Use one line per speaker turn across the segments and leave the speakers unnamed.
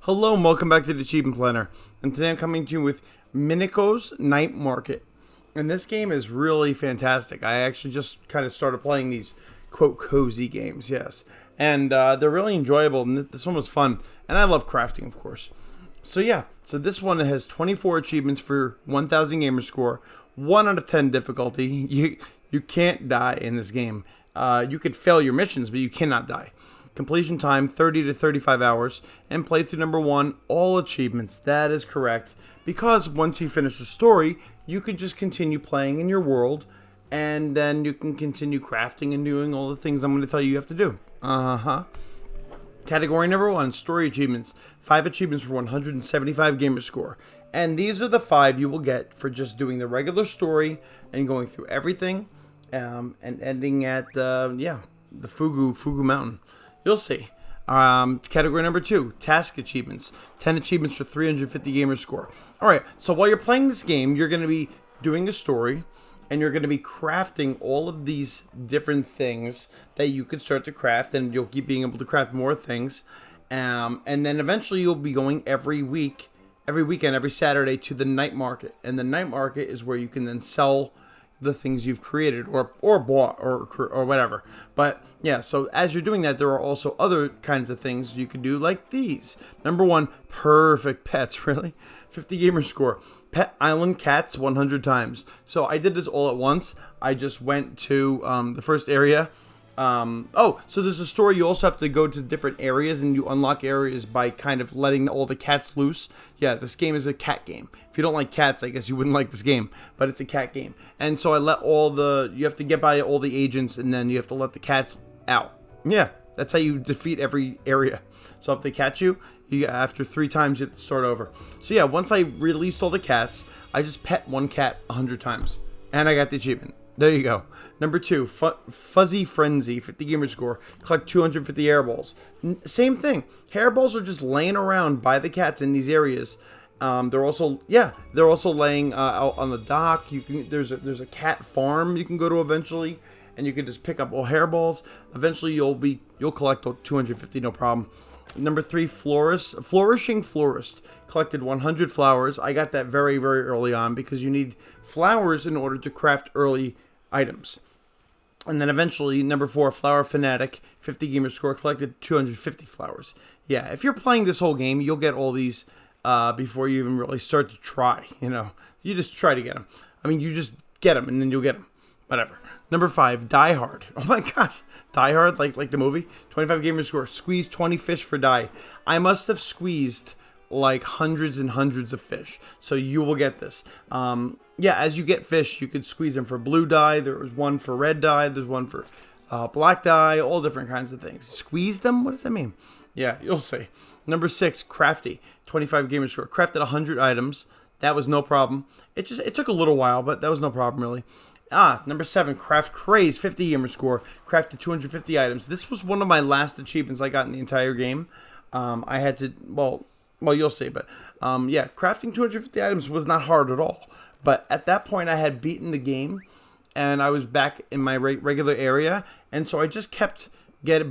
Hello and welcome back to the Achievement Planner. And today I'm coming to you with Mineko's Night Market. And this game is really fantastic. I actually just kind of started playing these, quote, cozy games, yes. And they're really enjoyable, and this one was fun. And I love crafting, of course. So this one has 24 achievements for 1,000 gamer score, 1 out of 10 difficulty. You can't die in this game. You could fail your missions, but you cannot die. Completion time 30 to 35 hours, and playthrough number 1, all achievements. That is correct, because once you finish the story, you can just continue playing in your world, and then you can continue crafting and doing all the things I'm going to tell you have to do. Category number 1, story achievements. 5 achievements for 175 gamer score. And these are the 5 you will get for just doing the regular story and going through everything, and ending at the Fugu Mountain. You'll see. Category number 2, task achievements. 10 achievements for 350 gamer score. Alright, so while you're playing this game, you're going to be doing a story, and you're going to be crafting all of these different things that you can start to craft, and you'll keep being able to craft more things. And then eventually you'll be going every weekend, every Saturday to the night market. And the night market is where you can then sell the things you've created or bought or whatever. But yeah, so as you're doing that, there are also other kinds of things you could do, like these. Number 1, perfect pets. Really, 50 gamer score. Pet island cats 100 times. So I did this all at once. I just went to the first area. So there's a story. You also have to go to different areas, and you unlock areas by kind of letting all the cats loose. Yeah, this game is a cat game. If you don't like cats, I guess you wouldn't like this game, but it's a cat game. And so I let you have to get by all the agents, and then you have to let the cats out. Yeah, that's how you defeat every area. So if they catch you, after 3 times, you have to start over. So yeah, once I released all the cats, I just pet one cat 100 times, and I got the achievement. There you go. Number 2, Fuzzy Frenzy, 50 gamer score. Collect 250 hairballs. Same thing. Hairballs are just laying around by the cats in these areas. They're also laying out on the dock. There's a cat farm you can go to eventually, and you can just pick up all hairballs. Eventually you'll collect 250, no problem. Number 3, Flourishing Florist. Collected 100 flowers. I got that very, very early on because you need flowers in order to craft early items. And then eventually, number 4, Flower Fanatic. 50 gamer score. Collected 250 flowers. Yeah, if you're playing this whole game, you'll get all these before you even really start to try. You just try to get them. I mean, you just get them and then you'll get them. Whatever. Number 5, Die Hard. Oh my gosh. Die Hard, like the movie. 25 gamer score. Squeeze 20 fish for die. I must have squeezed like hundreds and hundreds of fish. So you will get this. As you get fish, you could squeeze them for blue dye. There was one for red dye. There's one for black dye. All different kinds of things. Squeeze them? What does that mean? Yeah, you'll see. Number 6, Crafty. 25 gamer score. Crafted 100 items. That was no problem. It took a little while, but that was no problem really. Number 7, Craft Craze, 50 gamer score. Crafted 250 items. This was one of my last achievements I got in the entire game. I had to, well, you'll see, but crafting 250 items was not hard at all. But at that point, I had beaten the game, and I was back in my regular area, and so I just kept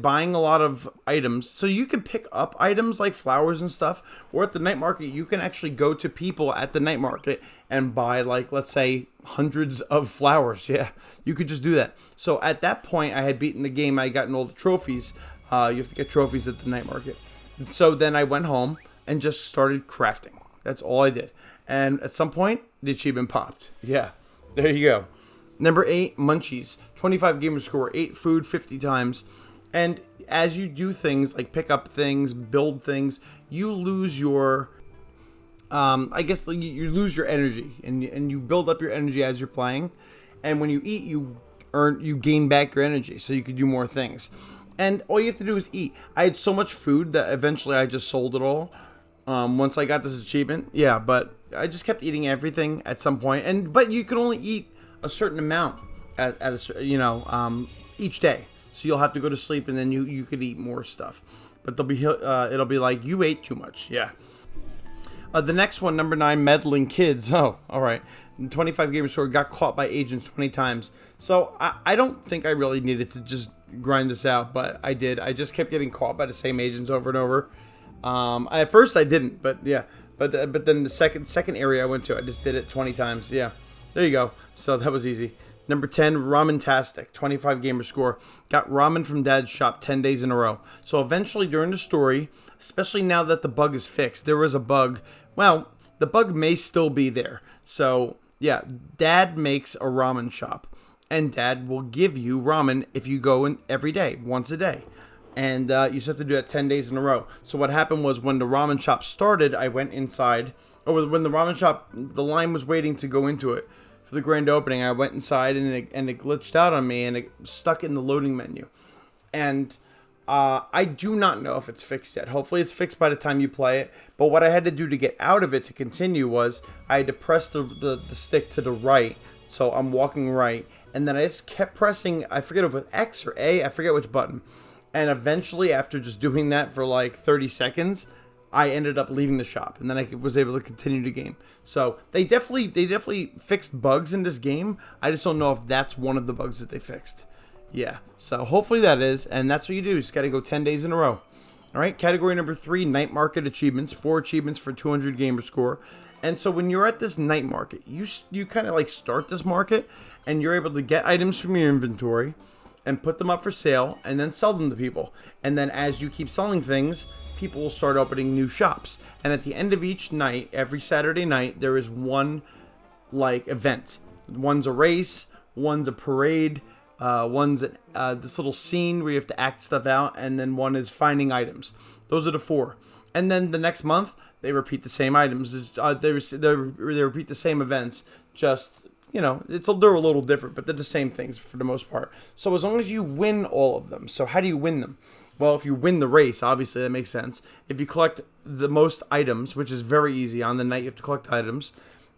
buying a lot of items. So you can pick up items like flowers and stuff, or at the night market, you can actually go to people at the night market and buy, like, let's say, hundreds of flowers. Yeah, you could just do that. So at that point, I had beaten the game. I had gotten all the trophies. You have to get trophies at the night market. So then I went home and just started crafting. That's all I did. And at some point, the achievement popped. Yeah, there you go. Number 8, Munchies. 25 gamer score. 8 food 50 times. And as you do things like pick up things, build things, you lose your, you lose your energy, and you build up your energy as you're playing. And when you eat, you gain back your energy, so you could do more things. And all you have to do is eat. I had so much food that eventually I just sold it all. Once I got this achievement, yeah, but I just kept eating everything at some point. But you can only eat a certain amount each day. So you'll have to go to sleep, and then you could eat more stuff. But it'll be like, you ate too much. Yeah. The next one, number 9, Meddling Kids. Oh, all right. 25 gamer score. Got caught by agents 20 times. So I don't think I really needed to just grind this out, but I did. I just kept getting caught by the same agents over and over. At first I didn't, but yeah. But then the second area I went to, I just did it 20 times. Yeah, there you go. So that was easy. Number 10, Ramen-tastic, 25 gamer score. Got ramen from Dad's shop 10 days in a row. So eventually during the story, especially now that the bug is fixed, there was a bug. Well, the bug may still be there. So yeah, Dad makes a ramen shop, and Dad will give you ramen if you go in every day, once a day. And you just have to do that 10 days in a row. So what happened was when the ramen shop started, I went inside. Or when the ramen shop, the line was waiting to go into it for the grand opening, I went inside and it glitched out on me and it stuck in the loading menu. And I do not know if it's fixed yet. Hopefully it's fixed by the time you play it. But what I had to do to get out of it to continue was I had to press the stick to the right. So I'm walking right. And then I just kept pressing, I forget if it was X or A, I forget which button. And eventually, after just doing that for like 30 seconds, I ended up leaving the shop, and then I was able to continue the game. So they definitely fixed bugs in this game. I just don't know if that's one of the bugs that they fixed. Yeah, so hopefully that is, and that's what you do. You just got to go 10 days in a row. All right, category number 3, night market achievements. 4 achievements for 200 gamer score. And so when you're at this night market, you kind of like start this market, and you're able to get items from your inventory and put them up for sale and then sell them to people. And then as you keep selling things, people will start opening new shops. And at the end of each night, every Saturday night, there is one like event. One's a race, one's a parade, one's this little scene where you have to act stuff out, and then one is finding items. Those are the 4. And then the next month, they repeat the same items. They repeat the same events, just they're a little different, but they're the same things for the most part. So as long as you win all of them. So how do you win them? Well, if you win the race, obviously that makes sense. If you collect the most items, which is very easy on the night, you have to collect items.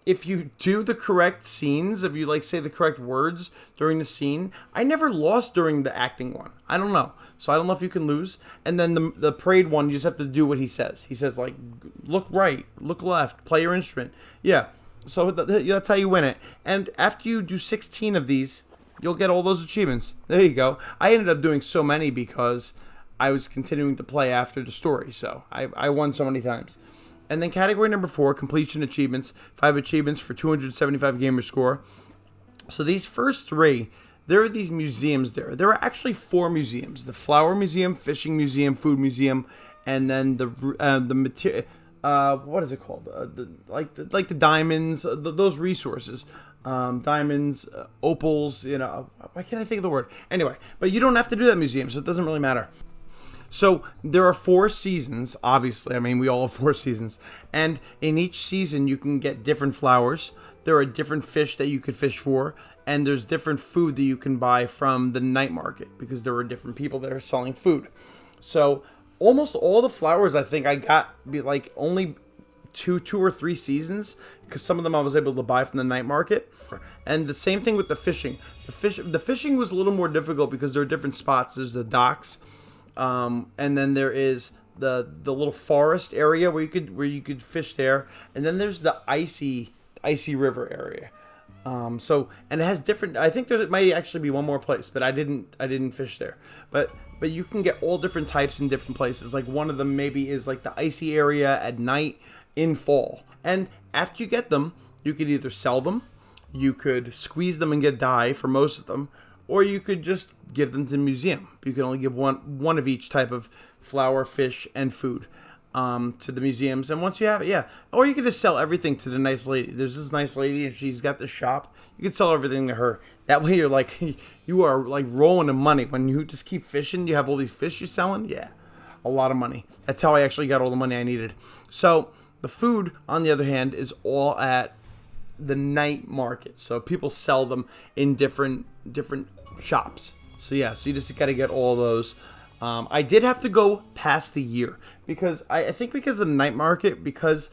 If you do the correct scenes, if you say the correct words during the scene, I never lost during the acting one. I don't know. So I don't know if you can lose. And then the parade one, you just have to do what he says. He says look right, look left, play your instrument. Yeah. So that's how you win it. And after you do 16 of these, you'll get all those achievements. There you go. I ended up doing so many because I was continuing to play after the story. So I won so many times. And then category number 4, completion achievements. 5 achievements for 275 gamer score. So these first 3, there are these museums there. There are actually 4 museums. The Flower Museum, Fishing Museum, Food Museum, and then the material... what is it called? The diamonds, those resources, diamonds, opals. Why can't I think of the word? Anyway, but you don't have to do that museum, so it doesn't really matter. So there are 4 seasons. Obviously, I mean we all have 4 seasons, and in each season you can get different flowers. There are different fish that you could fish for, and there's different food that you can buy from the night market because there are different people that are selling food. So almost all the flowers I think I got only two or 3 seasons, because some of them I was able to buy from the night market. And the same thing with the fishing. The fishing was a little more difficult because there are different spots. There's the docks, and then there is the little forest area where you could fish there, and then there's the icy river area. And it has different. I think it might actually be one more place, but I didn't fish there. But you can get all different types in different places. Like one of them maybe is like the icy area at night in fall. And after you get them, you could either sell them, you could squeeze them and get dye for most of them, or you could just give them to the museum. You can only give one of each type of flower, fish, and food to the museums. And once you have it, yeah. Or you could just sell everything to the nice lady. There's this nice lady, and she's got the shop. You could sell everything to her. That way you're you are rolling in money. When you just keep fishing, you have all these fish you're selling. Yeah, a lot of money. That's how I actually got all the money I needed. So the food, on the other hand, is all at the night market. So people sell them in different shops. So yeah, so you just got to get all those. I did have to go past the year because I think because of the night market, because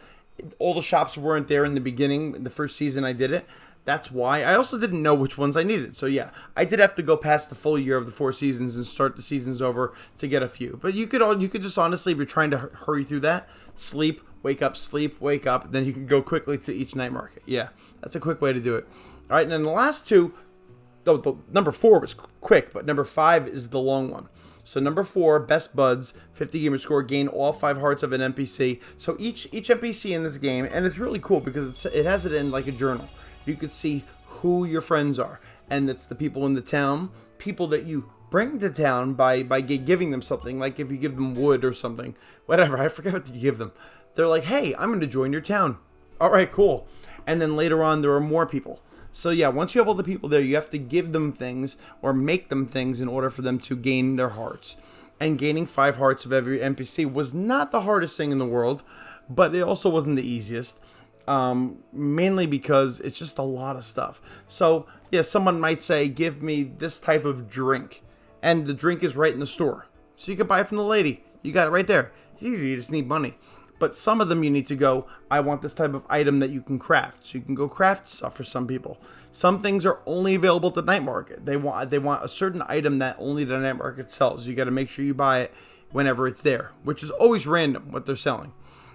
all the shops weren't there in the beginning, the first season I did it. That's why. I also didn't know which ones I needed. So yeah, I did have to go past the full year of the 4 seasons and start the seasons over to get a few. But you could just honestly, if you're trying to hurry through that, sleep, wake up, then you can go quickly to each night market. Yeah, that's a quick way to do it. All right, and then the last 2, the number 4 was quick, but number 5 is the long one. So number 4, best buds, 50 gamer score, gain all 5 hearts of an NPC. So each NPC in this game, and it's really cool because it has it in like a journal. You could see who your friends are, and it's the people in the town, people that you bring to town by giving them something, like if you give them wood or something, whatever, I forget what you give them. They're like, hey, I'm going to join your town. All right, cool. And then later on, there are more people. So yeah, once you have all the people there, you have to give them things or make them things in order for them to gain their hearts. And gaining 5 hearts of every NPC was not the hardest thing in the world, but it also wasn't the easiest. Mainly because it's just a lot of stuff. So yeah, someone might say, give me this type of drink. And the drink is right in the store. So you can buy it from the lady. You got it right there. It's easy, you just need money. But some of them you need to go, I want this type of item that you can craft. So you can go craft stuff for some people. Some things are only available at the night market. They want a certain item that only the night market sells. You got to make sure you buy it whenever it's there, which is always random what they're selling.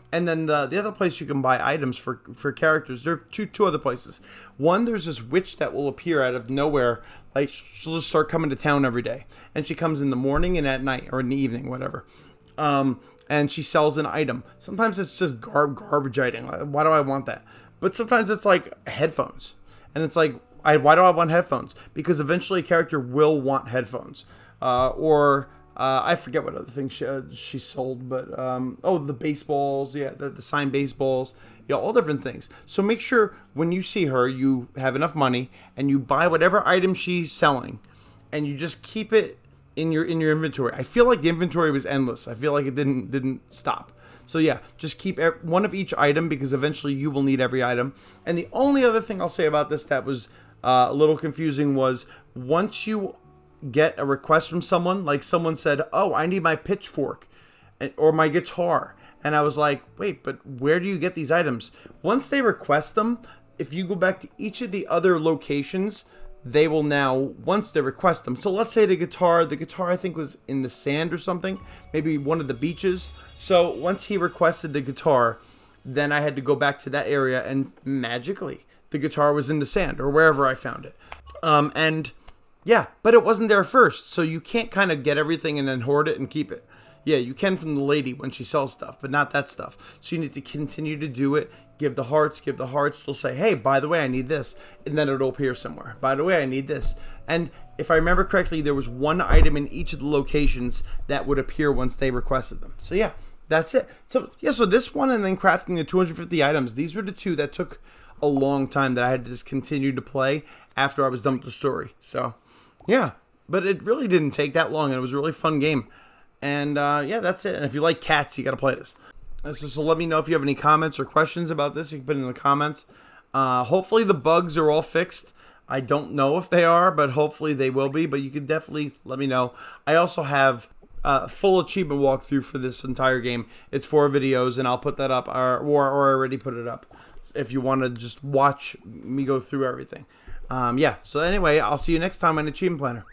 And then the other place you can buy items for characters, there are two other places. One, there's this witch that will appear out of nowhere. Like, she'll just start coming to town every day. And she comes in the morning and at night, or in the evening, whatever. And she sells an item. Sometimes it's just garbage item. Like, why do I want that? But sometimes it's like headphones. And it's like, why do I want headphones? Because eventually a character will want headphones. I forget what other things she sold, but the baseballs, yeah, the signed baseballs, yeah, all different things. So make sure when you see her, you have enough money and you buy whatever item she's selling, and you just keep it in your inventory. I feel like the inventory was endless. I feel like it didn't stop. So yeah, just keep one of each item because eventually you will need every item. And the only other thing I'll say about this that was a little confusing was once you get a request from someone, like someone said, oh, I need my pitchfork or my guitar, and I was like, wait, but where do you get these items? Once they request them, if you go back to each of the other locations, they will now, once they request them, so let's say the guitar I think was in the sand or something, maybe one of the beaches. So once he requested the guitar, then I had to go back to that area, and magically the guitar was in the sand or wherever I found it. Yeah, but it wasn't there first, so you can't kind of get everything and then hoard it and keep it. Yeah, you can from the lady when she sells stuff, but not that stuff. So you need to continue to do it. Give the hearts. They'll say, hey, by the way, I need this. And then it'll appear somewhere. By the way, I need this. And if I remember correctly, there was one item in each of the locations that would appear once they requested them. So yeah, that's it. So yeah, so this one and then crafting the 250 items, these were the two that took a long time that I had to just continue to play after I was done with the story. So yeah, but it really didn't take that long, and it was a really fun game. And yeah, that's it. And if you like cats, you got to play this. So let me know if you have any comments or questions about this. You can put it in the comments. Hopefully the bugs are all fixed. I don't know if they are, but hopefully they will be. But you can definitely let me know. I also have a full achievement walkthrough for this entire game. It's 4 videos, and I'll put that up, or I already put it up, if you want to just watch me go through everything. Yeah, so anyway, I'll see you next time on Achievement Planner.